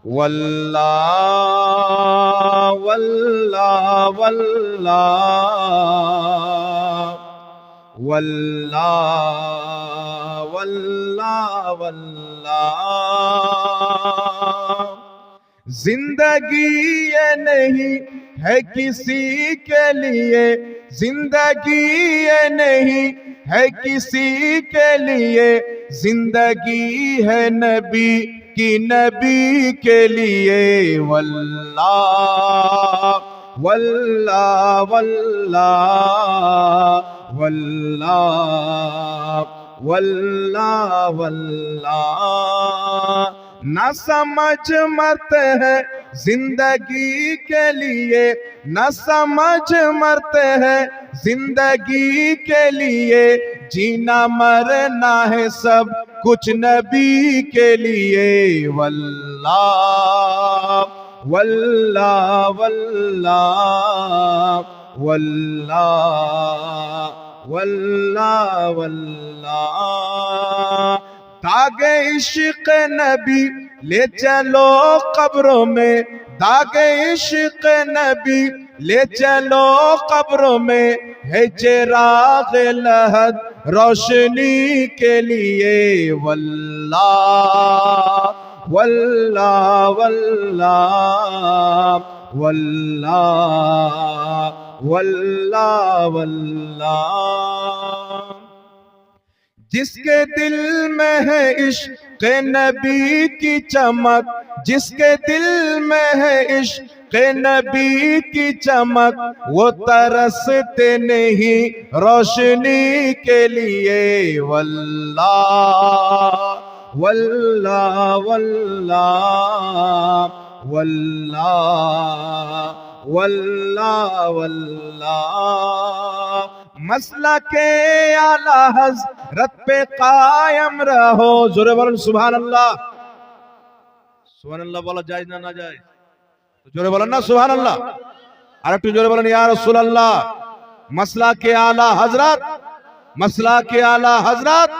واللہ واللہ واللہ واللہ واللہ واللہ زندگی یہ نہیں ہے کسی کے لیے، زندگی یہ نہیں ہے کسی کے لیے، زندگی ہے نبی کی نبی کے لیے۔ واللہ واللہ واللہ واللہ واللہ واللہ نہ سمجھ مرتے ہیں زندگی کے لیے، نہ سمجھ مرتے ہیں زندگی کے لیے، جینا مرنا ہے سب کچھ نبی کے لیے۔ واللہ واللہ واللہ واللہ واللہ واللہ داغ عشق نبی لے چلو قبروں میں، داغ عشق نبی لے چلو قبروں میں، ہے چراغ لحد روشنی کے لیے۔ واللہ واللہ واللہ واللہ واللہ واللہ جس کے دل میں ہے عشق نبی کی چمک، جس کے دل میں ہے عشق نبی کی چمک، وہ ترستے نہیں روشنی کے لیے۔ واللہ واللہ واللہ واللہ واللہ واللہ مسلک اعلی حضرت پہ قائم رہو۔ زور بولن سبحان اللہ۔ سبحان اللہ بولا جائز نہ جائز؟ جوڑے بولن نا سبحان اللہ، اور ایک جوڑے بولن یا رسول اللہ۔ مسلک اعلی حضرت، مسلک اعلی حضرت،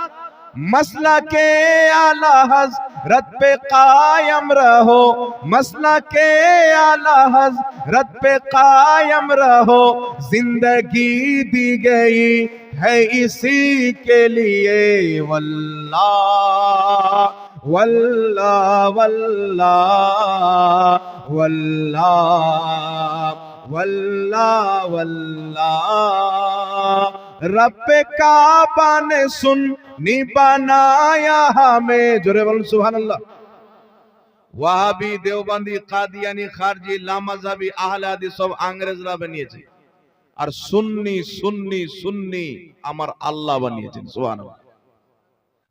مسلک اعلی حضرت پہ قائم رہو، مسلک اعلی حضرت پہ قائم رہو، زندگی دی گئی ہے اسی کے لیے۔ واللہ واللہ واللہ واللہ واللہ واللہ رب کعبہ نے سنی بنایا ہمیں۔ جورے بولن سبحان اللہ۔ وہابی، دیوبندی، قادیانی، خارجی، لامذہبی، اہل حدیث সব ইংরেজরা বানিয়েছে, আর সুন্নি সুন্নি সুন্নি আমার আল্লাহ বানিয়েছেন। সুবহানাল্লাহ।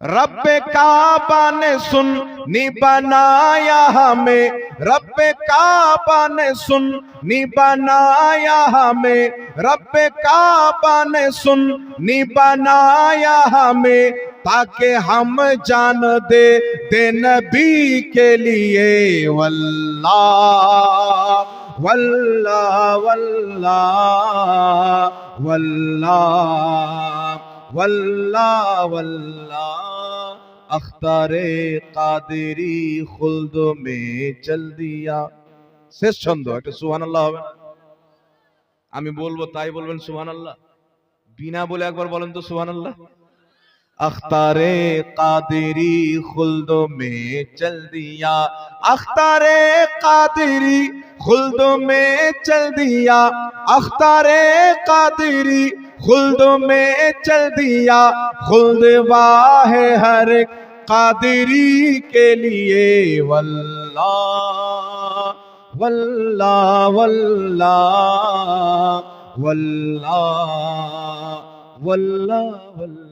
رب کعبہ نے سنی بنایا ہمیں، رب کعبہ نے سنی بنایا ہمیں، رب کعبہ نے سنی بنایا ہمیں، تاکہ ہم جان دے نبی کے لیے۔ واللہ واللہ واللہ واللہ واللہ واللہ اختار قادری خلد میں چل دیا۔ শেষ ছন্দ, একটা সুবহানাল্লাহ হবে না? আমি বলবো তাই বলবেন সুবহানাল্লাহ, বিনা বলে একবার বলেন তো সুবহানাল্লাহ। اختار قادری خلد میں چل دیا، اختار قادری خلد میں چل دیا، اختار قادری خلد میں چل دیا، خلد واہ ہر ایک قادری کے لیے۔ واللہ واللہ واللہ واللہ واللہ واللہ